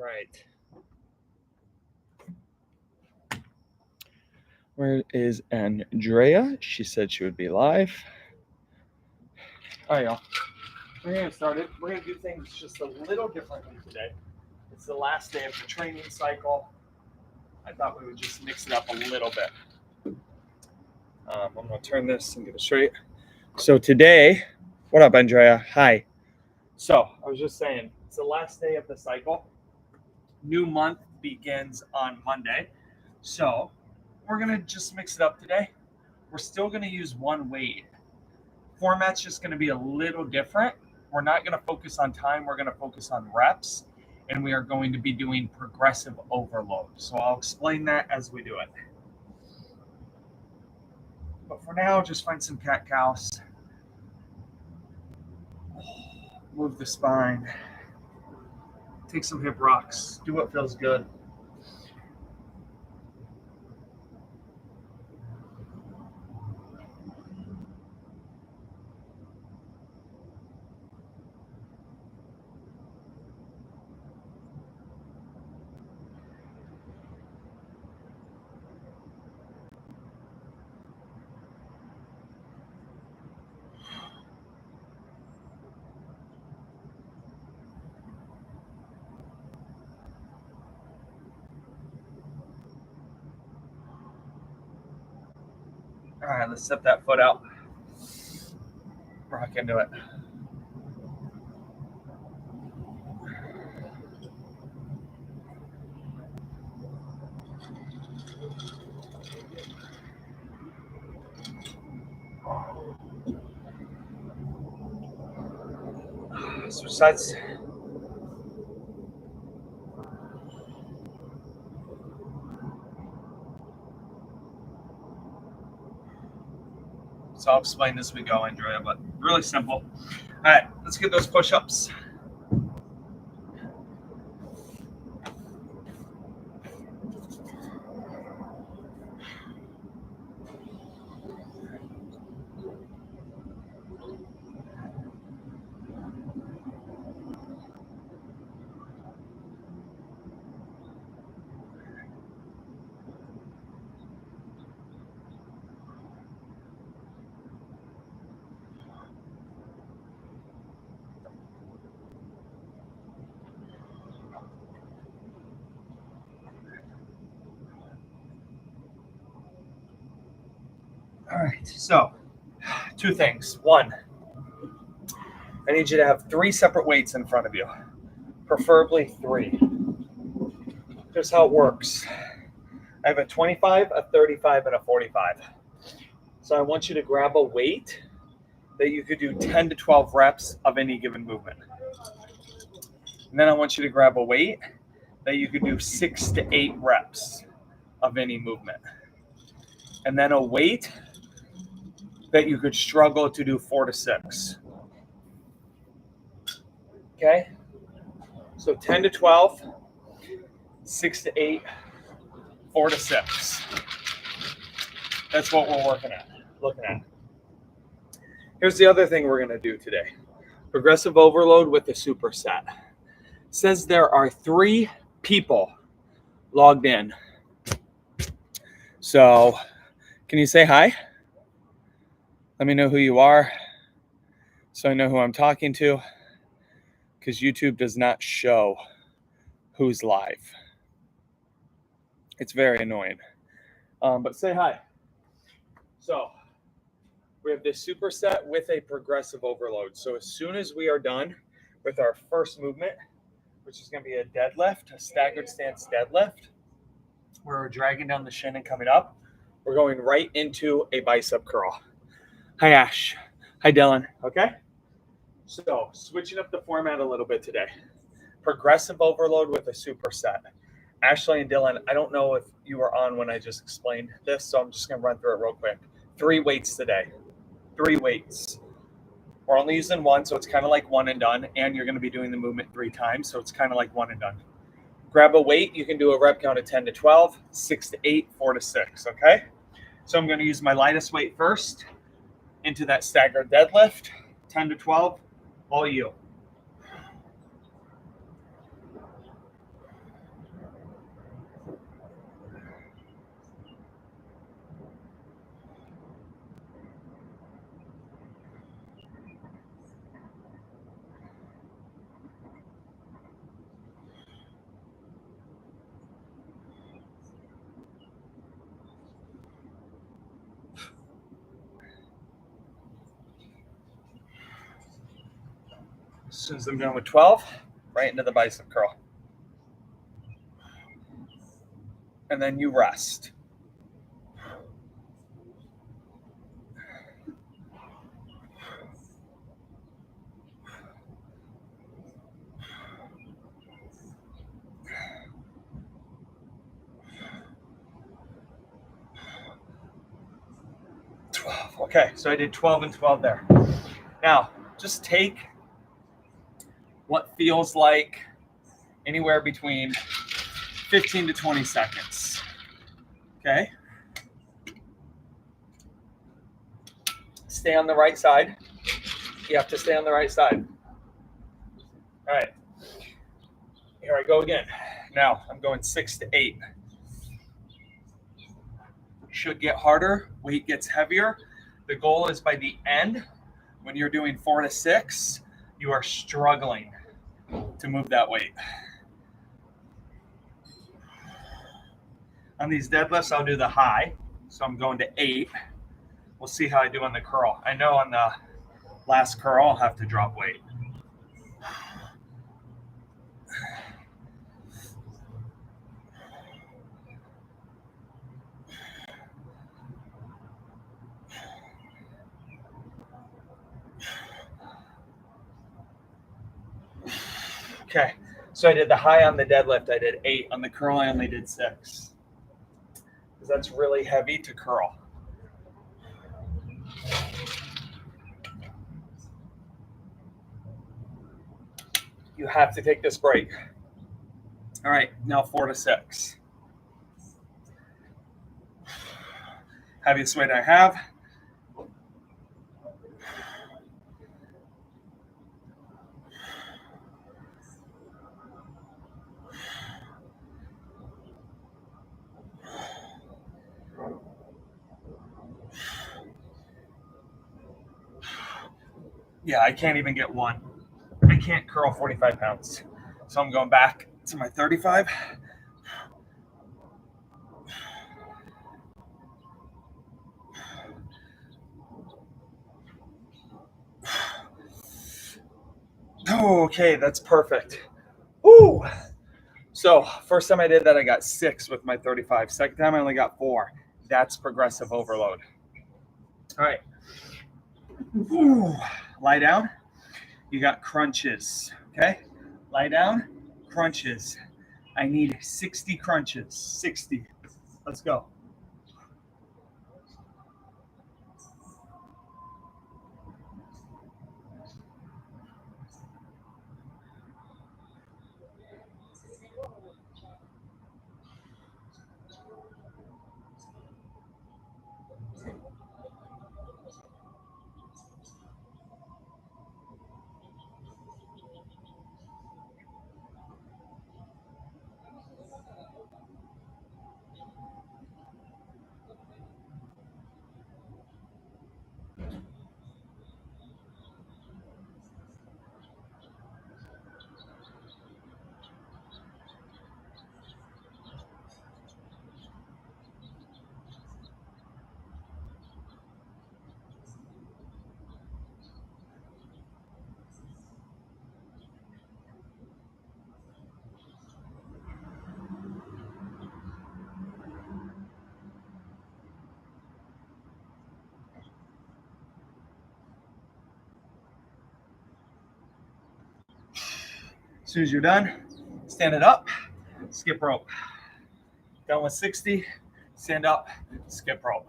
right. Where is Andrea? She said she would be live. All right, y'all. We're going to get started. We're going to do things just a little differently today. It's the last day of the training cycle. I thought we would just mix it up a little bit. I'm going to turn this and get it straight. So today, what up, Andrea? Hi. So I was just saying, it's the last day of the cycle. New month begins on Monday. So we're going to just mix it up today. We're still going to use one weight. Format's just going to be a little different. We're not going to focus on time. We're going to focus on reps. And we are going to be doing progressive overload. So I'll explain that as we do it. But for now, just find some cat-cows. Move the spine. Take some hip rocks. Do what feels good. All right, let's step that foot out. Rock into it. Switch sides. So I'll explain as we go, Andrea, but really simple. All right, let's get those push-ups. All right, so two things. One, I need you to have 3 separate weights in front of you, preferably 3. Here's how it works. I have a 25, a 35, and a 45. So I want you to grab a weight that you could do 10 to 12 reps of any given movement. And then I want you to grab a weight that you could do 6 to 8 reps of any movement. And then a weight that you could struggle to do 4 to 6. Okay? So 10 to 12, 6 to 8, 4 to 6. That's what we're looking at. Here's the other thing we're going to do today. Progressive overload with the superset. It says there are 3 people logged in. So, can you say hi? Let me know who you are so I know who I'm talking to, because YouTube does not show who's live. It's very annoying. But say hi. So, we have this superset with a progressive overload. So as soon as we are done with our first movement, which is going to be a deadlift, a staggered stance deadlift, where we're dragging down the shin and coming up, we're going right into a bicep curl. Hi, Ash. Hi, Dylan. Okay? So switching up the format a little bit today. Progressive overload with a superset. Ashley and Dylan, I don't know if you were on when I just explained this, so I'm just going to run through it real quick. 3 weights today. 3 weights. We're only using 1, so it's kind of like one and done, and you're going to be doing the movement 3 times, so it's kind of like one and done. Grab a weight. You can do a rep count of 10 to 12, 6 to 8, 4 to 6, okay? So I'm going to use my lightest weight first into that staggered deadlift, 10 to 12, all you. As soon as I'm done with 12, right into the bicep curl. And then you rest. Okay, so I did 12 and 12 there. Now, just take what feels like anywhere between 15 to 20 seconds. Okay? Stay on the right side. You have to stay on the right side. All right. Here I go again. Now, I'm going 6 to 8. Should get harder, weight gets heavier. The goal is by the end, when you're doing 4 to 6, you are struggling to move that weight. On these deadlifts, I'll do the high. So I'm going to 8. We'll see how I do on the curl. I know on the last curl, I'll have to drop weight. Okay, so I did the high on the deadlift. I did 8. On the curl, I only did 6. Because that's really heavy to curl. You have to take this break. All right, now 4 to 6. Heaviest weight I have. Yeah, I can't even get one. I can't curl 45 pounds. So I'm going back to my 35. Oh, okay, that's perfect. Woo! So first time I did that, I got 6 with my 35. Second time, I only got 4. That's progressive overload. All right. Ooh. Lie down. You got crunches, okay? Lie down, crunches. I need 60 crunches. 60. Let's go. As soon as you're done, stand it up, skip rope. Done with 60, stand up, skip rope.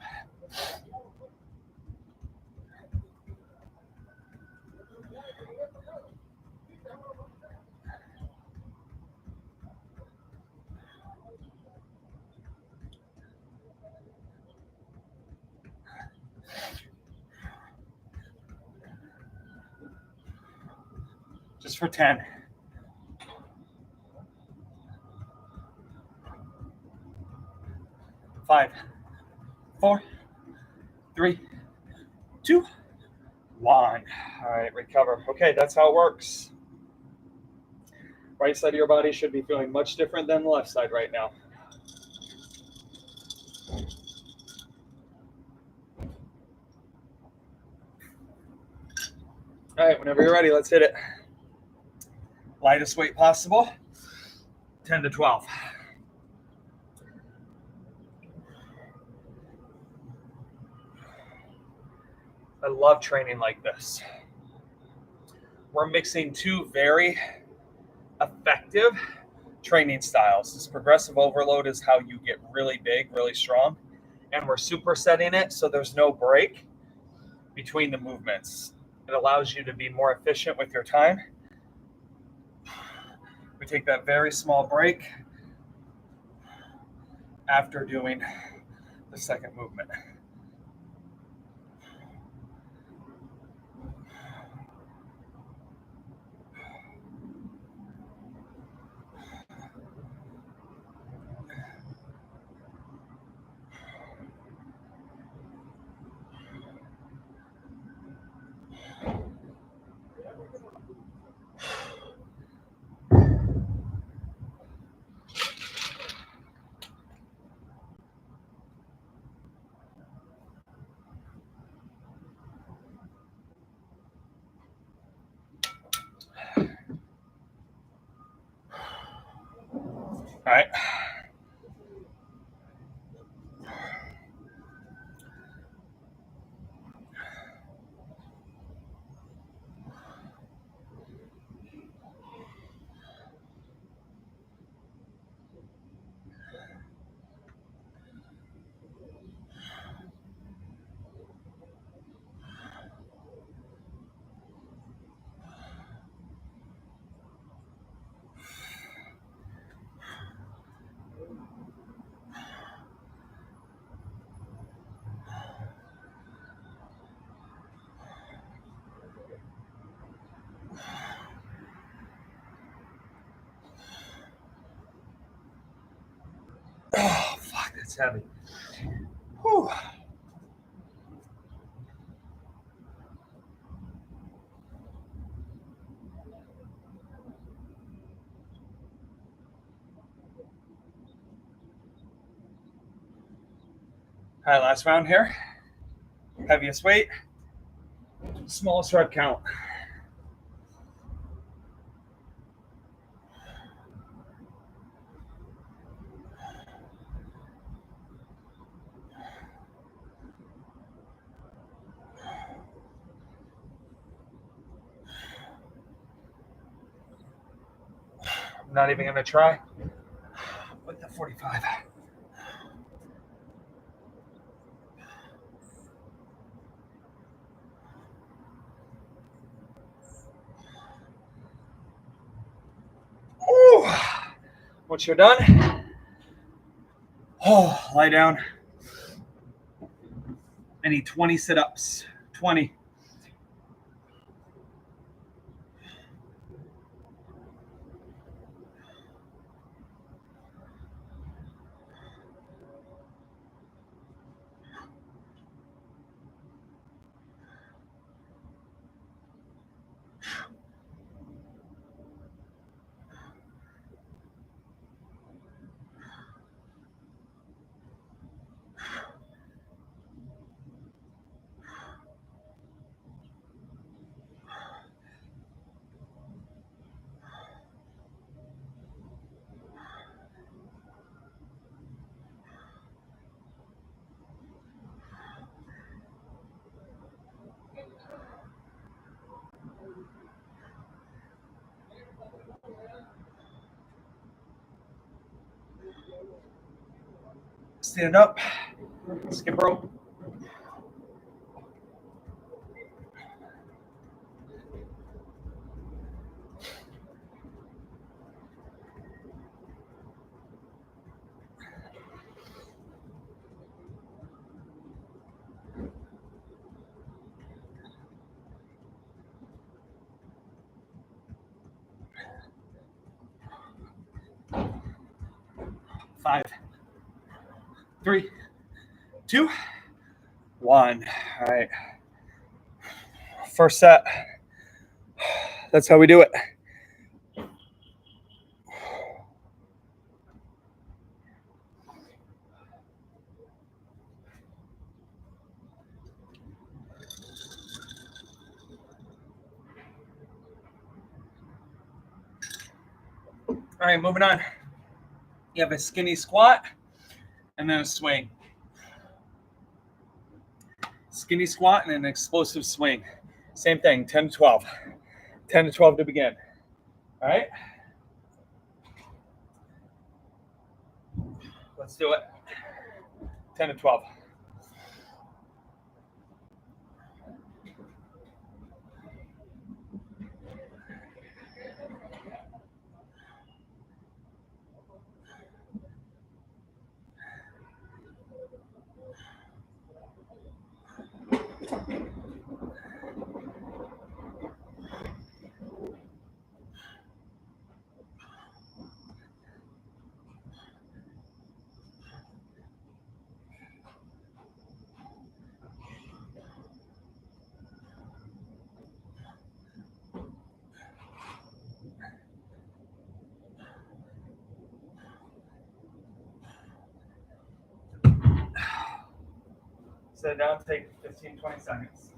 Just for 10. 5, 4, 3, 2, 1. All right, recover. Okay, that's how it works. Right side of your body should be feeling much different than the left side right now. All right, whenever you're ready, let's hit it. Lightest weight possible, 10 to 12. I love training like this. We're mixing two very effective training styles. This progressive overload is how you get really big, really strong, and we're supersetting it so there's no break between the movements. It allows you to be more efficient with your time. We take that very small break after doing the second movement. All right. Oh, fuck, that's heavy. Whew. All right, last round here. Heaviest weight, smallest rep count. I'm not even gonna try with the 45. Ooh. Once you're done, lie down. I need 20 sit-ups. 20. Stand up. Skip rope. Five, 3, 2, 1. All right. First set. That's how we do it. All right, moving on. You have a skinny squat and then a swing. Skinny squat and an explosive swing. Same thing, 10 to 12. 10 to 12 to begin. All right? Let's do it. 10 to 12. Sit down, take 15, 20 seconds.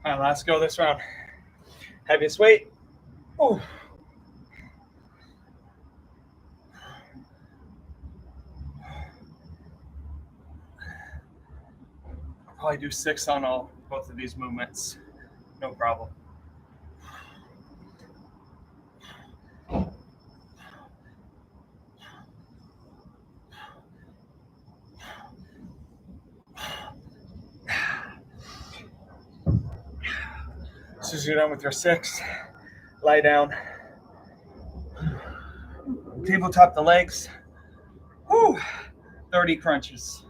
All right, let's go this round. Heaviest weight. Ooh. I'll probably do 6 on both of these movements. No problem. As soon as you're done with your 6, lie down. Tabletop the legs. Woo! 30 crunches.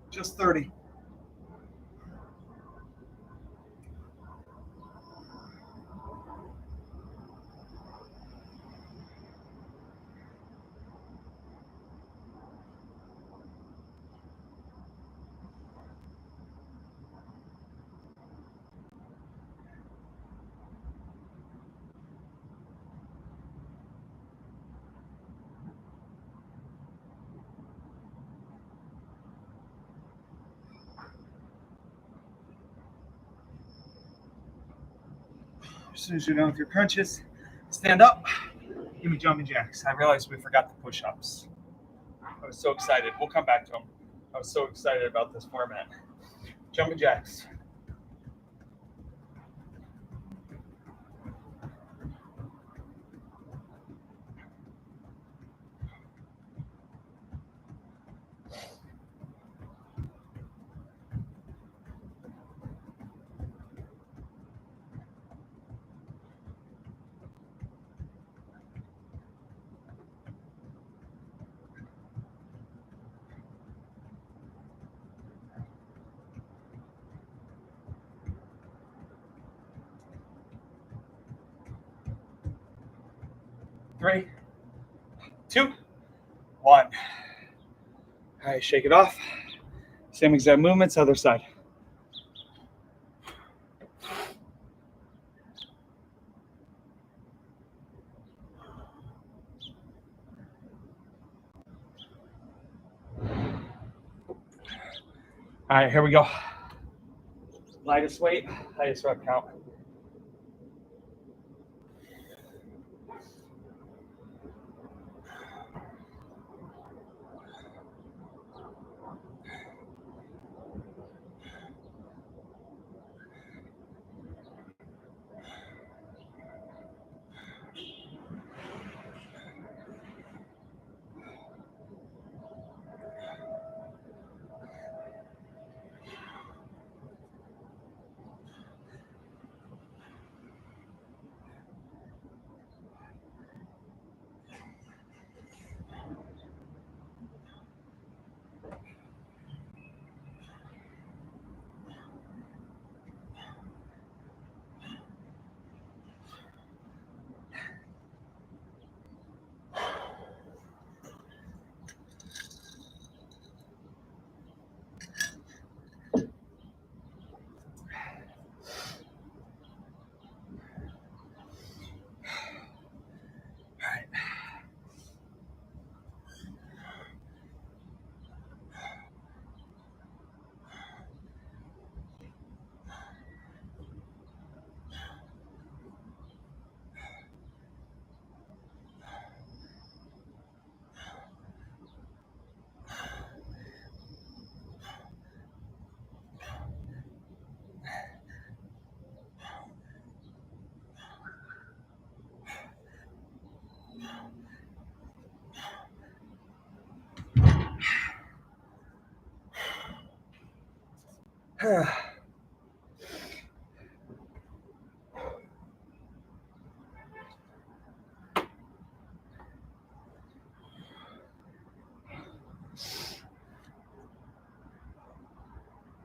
Just 30. As soon as you're done with your crunches, stand up. Give me jumping jacks. I realized we forgot the push-ups. I was so excited. We'll come back to them. I was so excited about this format. Jumping jacks. Three, 2, 1. All right, shake it off. Same exact movements, other side. All right, here we go. Lightest weight, highest rep count.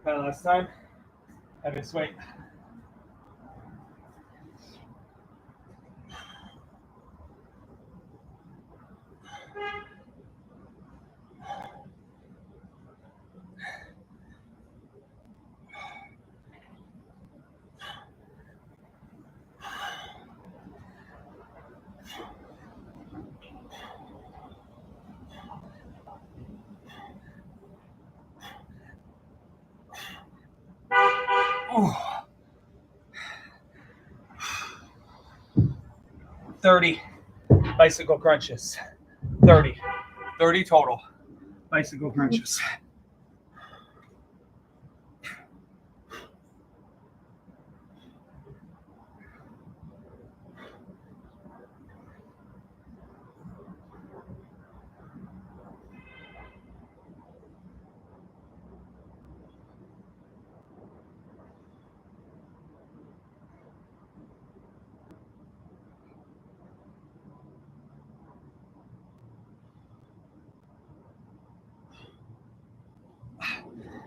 Last time. Heaviest weight. Oh. 30 bicycle crunches. 30 total bicycle crunches.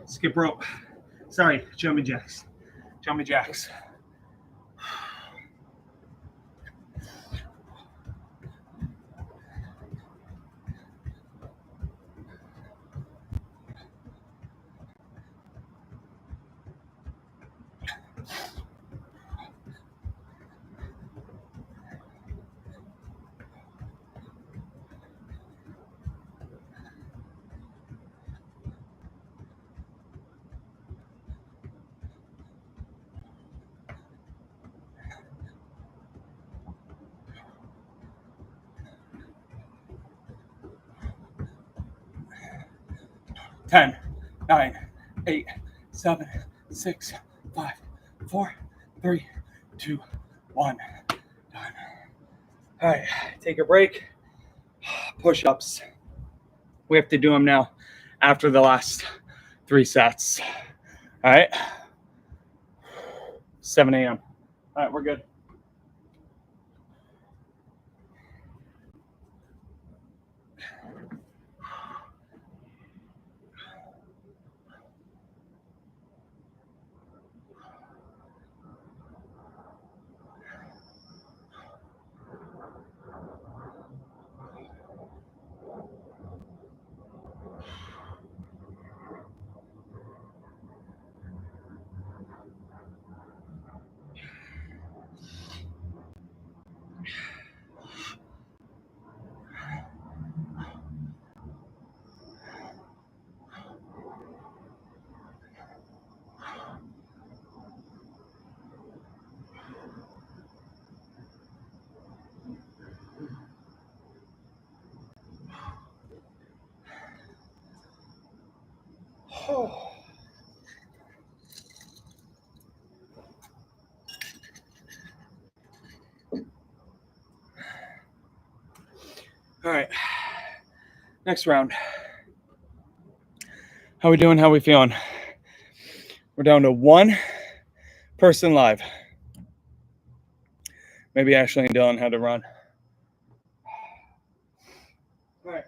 Skip rope. Sorry, jumping jacks. Jumping jacks. Ten, 9, 8, 7, 6, 5, 4, 3, 2, 1. Done. All right, take a break. Push-ups. We have to do them now after the last 3 sets. All right. 7 a.m. All right, we're good. Oh. All right, next round. How we doing? How we feeling? We're down to 1 person live. Maybe Ashley and Dylan had to run. All right.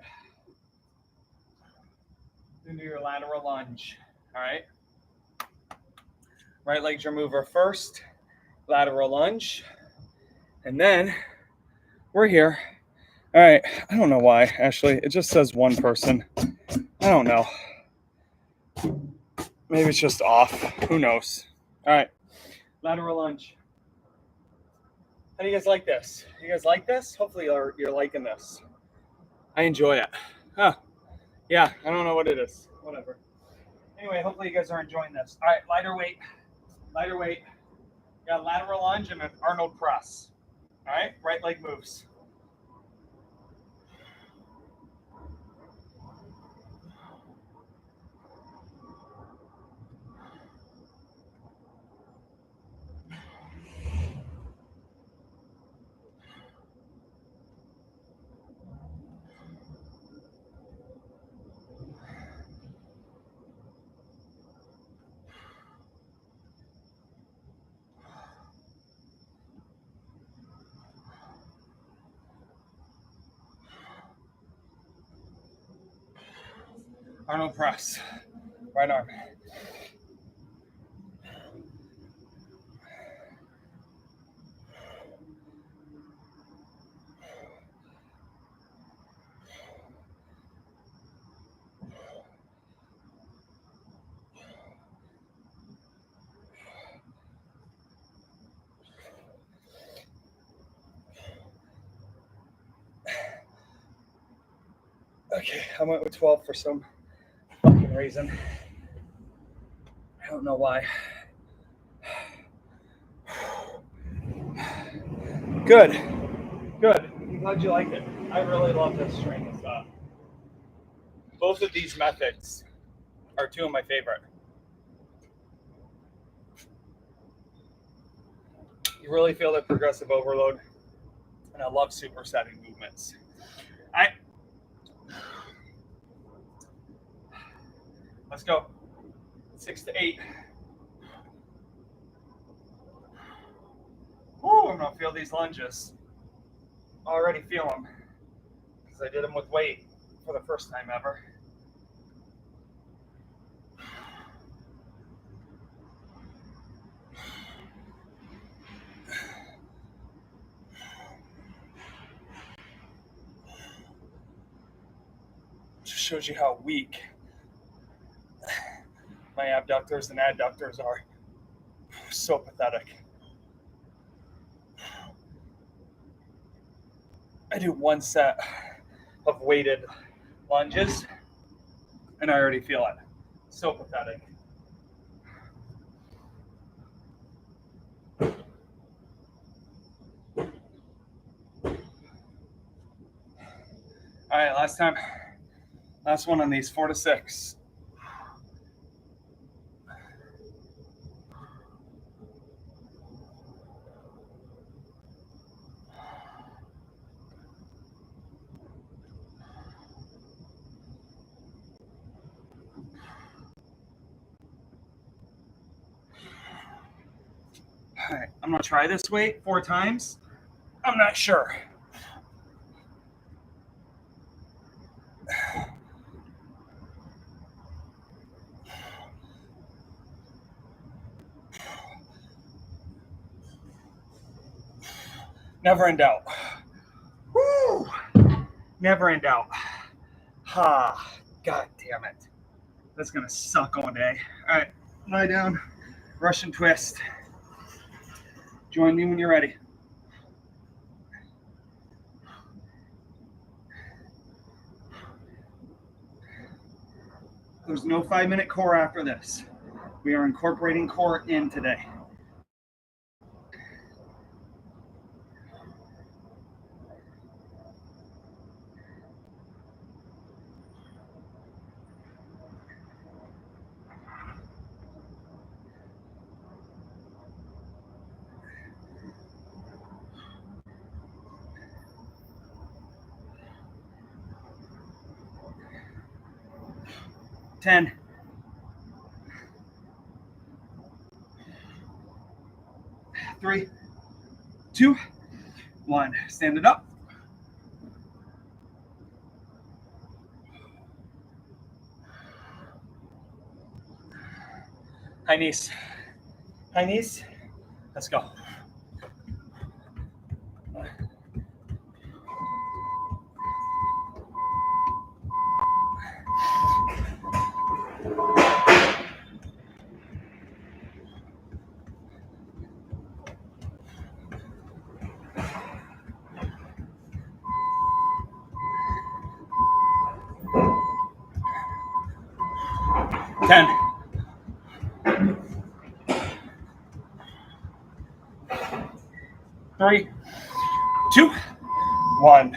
Do your lateral lunge. All right. Right leg your mover first. Lateral lunge. And then we're here. All right. I don't know why, Ashley. It just says 1 person. I don't know. Maybe it's just off. Who knows? All right. Lateral lunge. How do you guys like this? You guys like this? Hopefully you're liking this. I enjoy it. Huh. Yeah, I don't know what it is. Whatever. Anyway, hopefully you guys are enjoying this. All right, lighter weight. Lighter weight. Got lateral lunge and an Arnold press. All right, right leg moves. Arnold press. Right arm. Okay, I went with 12 for some fucking reason. I don't know why. Good. Good. I'm glad you liked it. I really love this training stuff. Both of these methods are two of my favorite. You really feel that progressive overload, and I love supersetting movements. Let's go. 6 to 8. Ooh, I'm gonna feel these lunges. Already feel them because I did them with weight for the first time ever. Just shows you how weak my abductors and adductors are. So pathetic. I do one set of weighted lunges and I already feel it. So pathetic. All right, last one on these, 4 to 6. All right, I'm gonna try this weight 4 times. I'm not sure. Never in doubt. Woo! Never in doubt. Ha! God damn it. That's gonna suck all day. All right, lie down. Russian twist. Join me when you're ready. There's no 5-minute core after this. We are incorporating core in today. Ten. 3, 2, 1. Stand it up. High knees. High knees. Let's go. Ten. 3, 2, 1.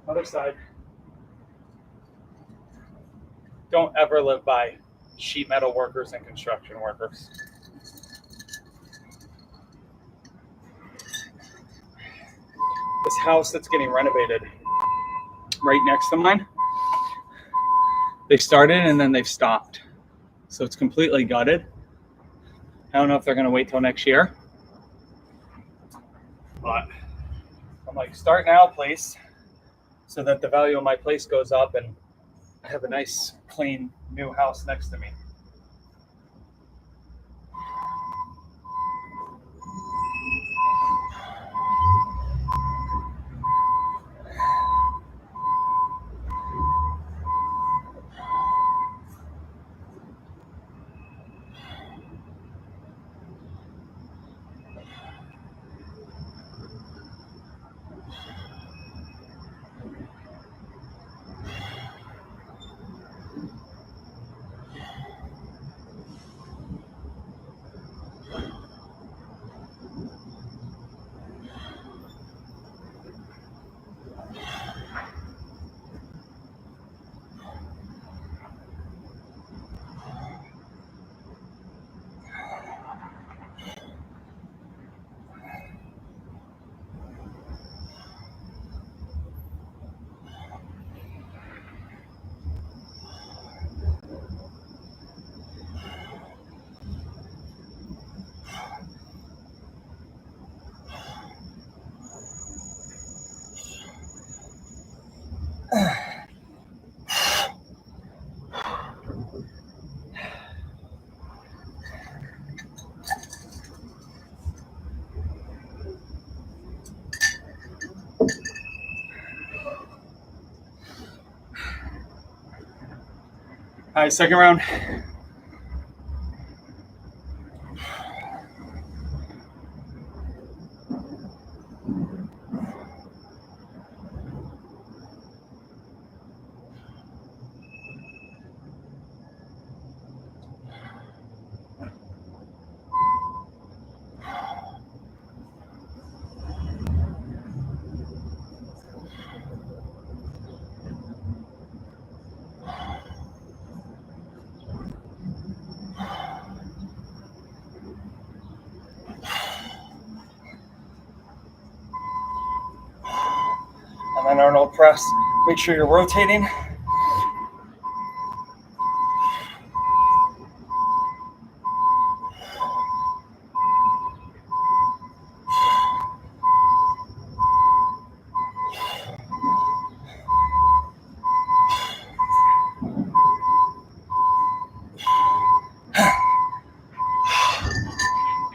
Other side. Don't ever live by sheet metal workers and construction workers. This house that's getting renovated right next to mine, they started and then they've stopped. So it's completely gutted. I don't know if they're going to wait till next year. But I'm like, start now, please, so that the value of my place goes up and I have a nice, clean, new house next to me. All right, second round. And then Arnold press. Make sure you're rotating.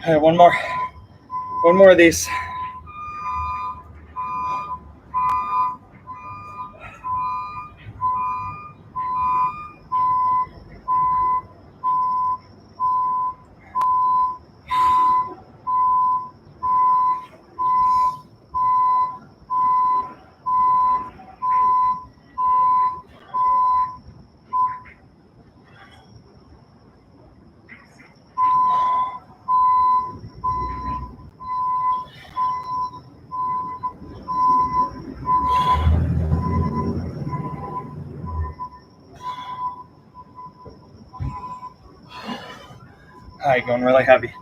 All right, one more of these. All right, going really heavy.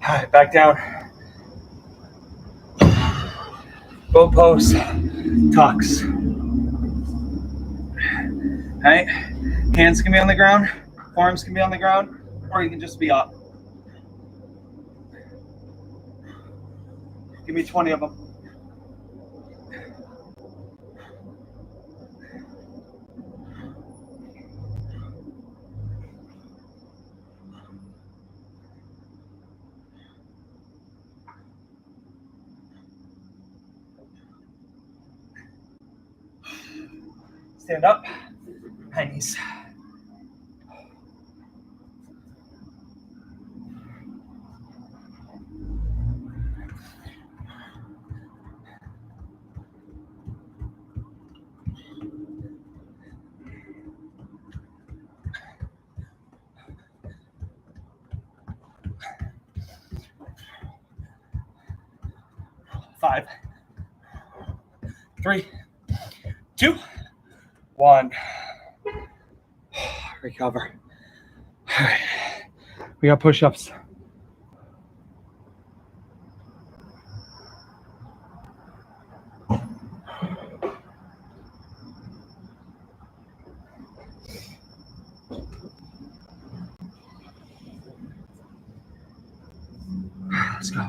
All right, back down. Bow pose, tucks. All right, hands can be on the ground, arms can be on the ground, or you can just be up. Give me 20 of them. Stand up, high knees. Five, 3, 2, 1. recover. All right. We got push-ups. Let's go.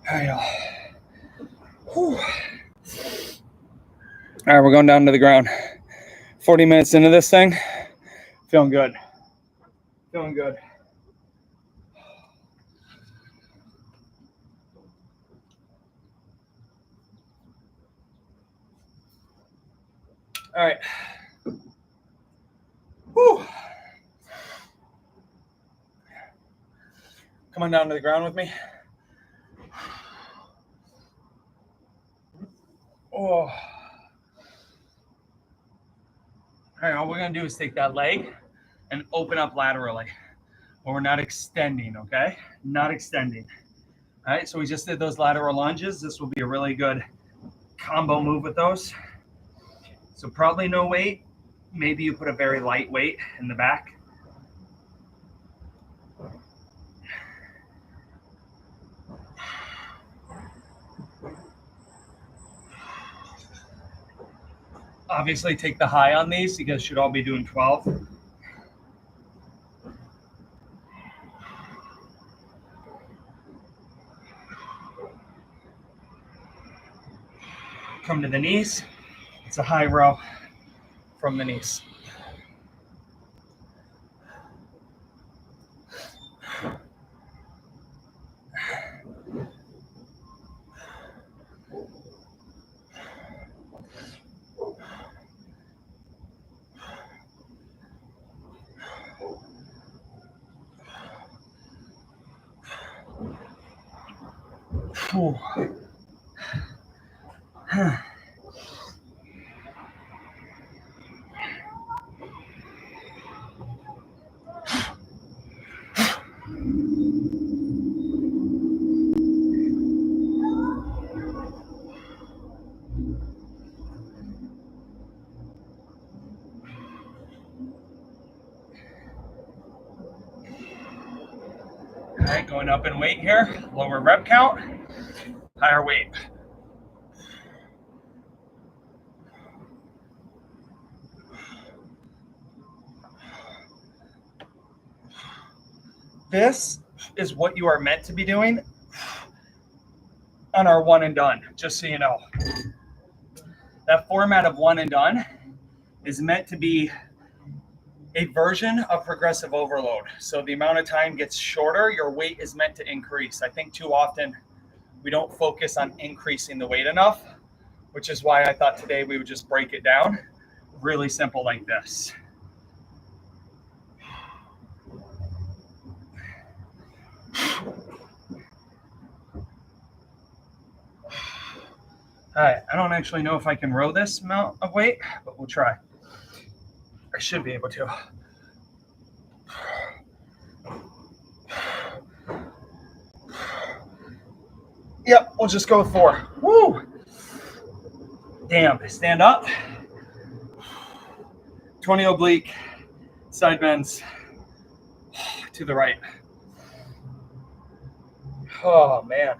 All right, y'all. Whew. All right, we're going down to the ground. 40 minutes into this thing. Feeling good. Feeling good. All right. Whew. Come on down to the ground with me. Oh. All right, all we're gonna do is take that leg and open up laterally. But we're not extending, okay? Not extending. All right, so we just did those lateral lunges. This will be a really good combo move with those. So probably no weight. Maybe you put a very light weight in the back. Obviously take the high on these. You guys should all be doing 12. Come to the knees. It's a high row from the knees. All right, going up in weight here. Lower rep count, higher weight. This is what you are meant to be doing on our one and done, just so you know. That format of one and done is meant to be a version of progressive overload. So the amount of time gets shorter, your weight is meant to increase. I think too often we don't focus on increasing the weight enough, which is why I thought today we would just break it down really simple like this. All right, I don't actually know if I can row this amount of weight, but we'll try. I should be able to. Yep, we'll just go with 4. Woo! Damn, stand up. 20 oblique, side bends to the right. Oh, man.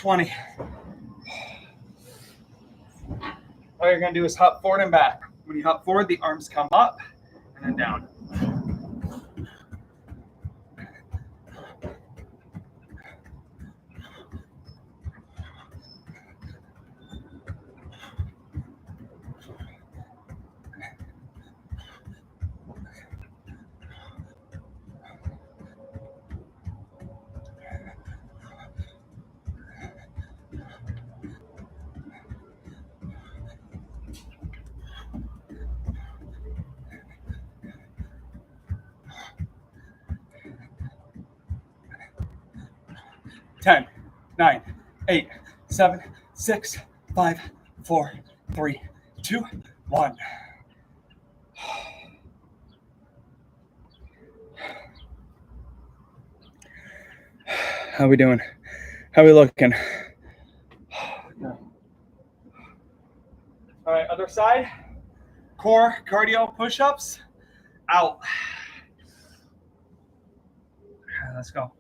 20. All you're going to do is hop forward and back. When you hop forward, the arms come up and then down. Ten, 9, 8, 7, 6, 5, 4, 3, 2, 1. How we doing? How we looking? All right, other side. Core cardio push-ups. Out. Let's go.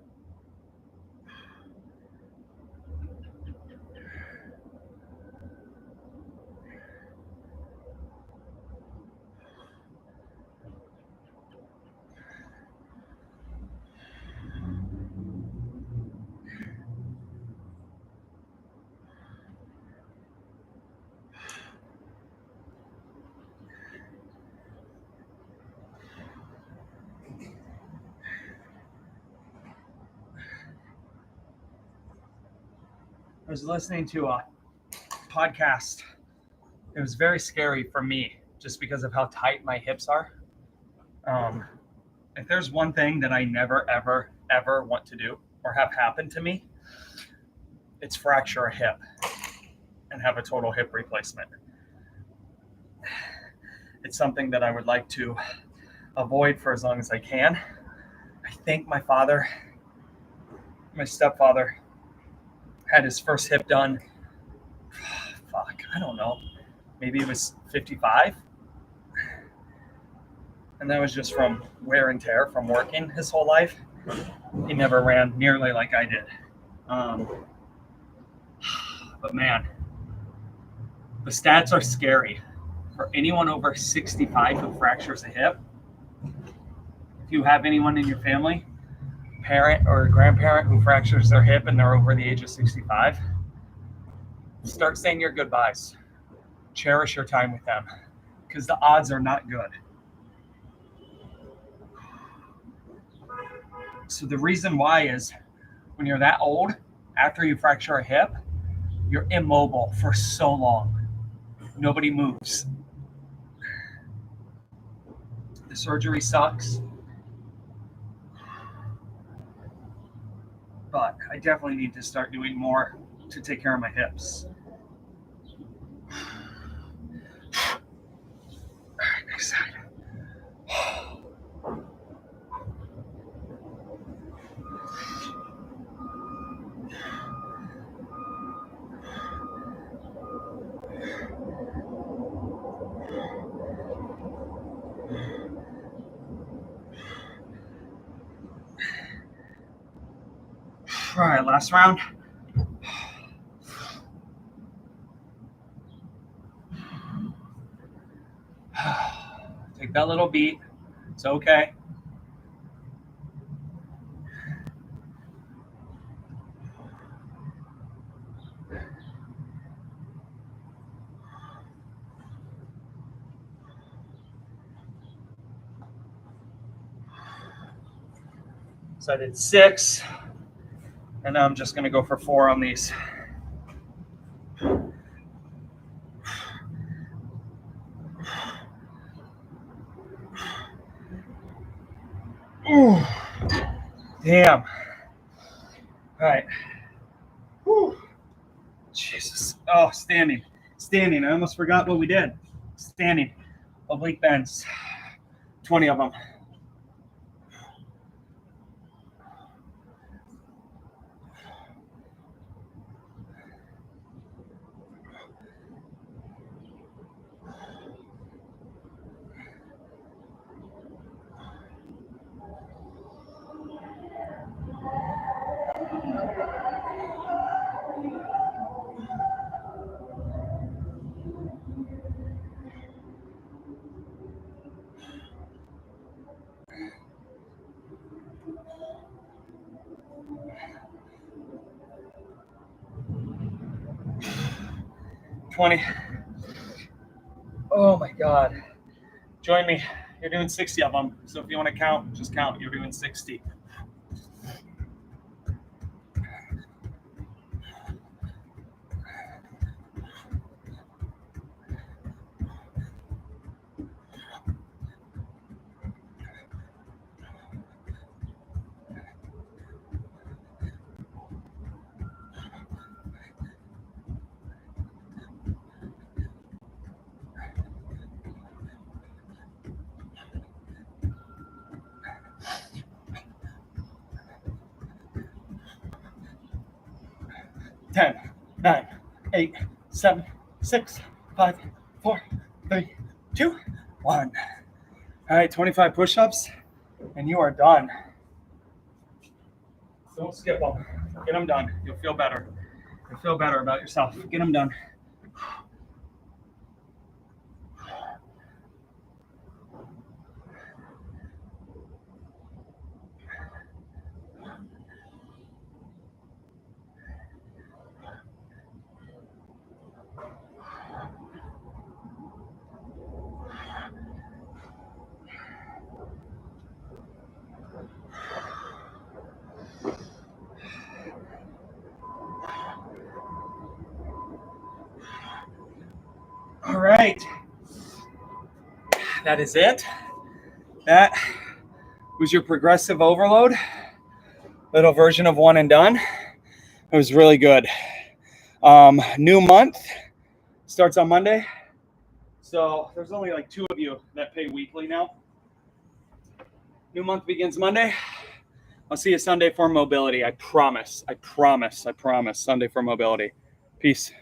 I was listening to a podcast. It was very scary for me just because of how tight my hips are. If there's one thing that I never, ever, ever want to do or have happen to me, it's fracture a hip and have a total hip replacement. It's something that I would like to avoid for as long as I can. I think my stepfather, had his first hip done, I don't know, maybe it was 55. And that was just from wear and tear from working his whole life. He never ran nearly like I did. But man, the stats are scary. For anyone over 65 who fractures a hip, if you have anyone in your family, parent or grandparent who fractures their hip and they're over the age of 65, start saying your goodbyes. Cherish your time with them because the odds are not good. So the reason why is when you're that old, after you fracture a hip, you're immobile for so long. Nobody moves. The surgery sucks. But I definitely need to start doing more to take care of my hips. All right, next side. All right, last round. Take that little beat. It's okay. So I did 6, and now I'm just going to go for 4 on these. Ooh, damn. All right. Whew. Jesus. Oh, standing. I almost forgot what we did. Standing. Oblique bends. 20 of them. 20. Oh my God. Join me. You're doing 60 of them. So if you want to count, just count. You're doing 60. Ten, 9, 8, 7, 6, 5, 4, 3, 2, 1. All right, 25 push-ups, and you are done. Don't skip them. Get them done. You'll feel better. You'll feel better about yourself. Get them done. All right. That is it. That was your progressive overload. Little version of one and done. It was really good. New month starts on Monday. So there's only like 2 of you that pay weekly now. New month begins Monday. I'll see you Sunday for mobility. I promise. Sunday for mobility. Peace.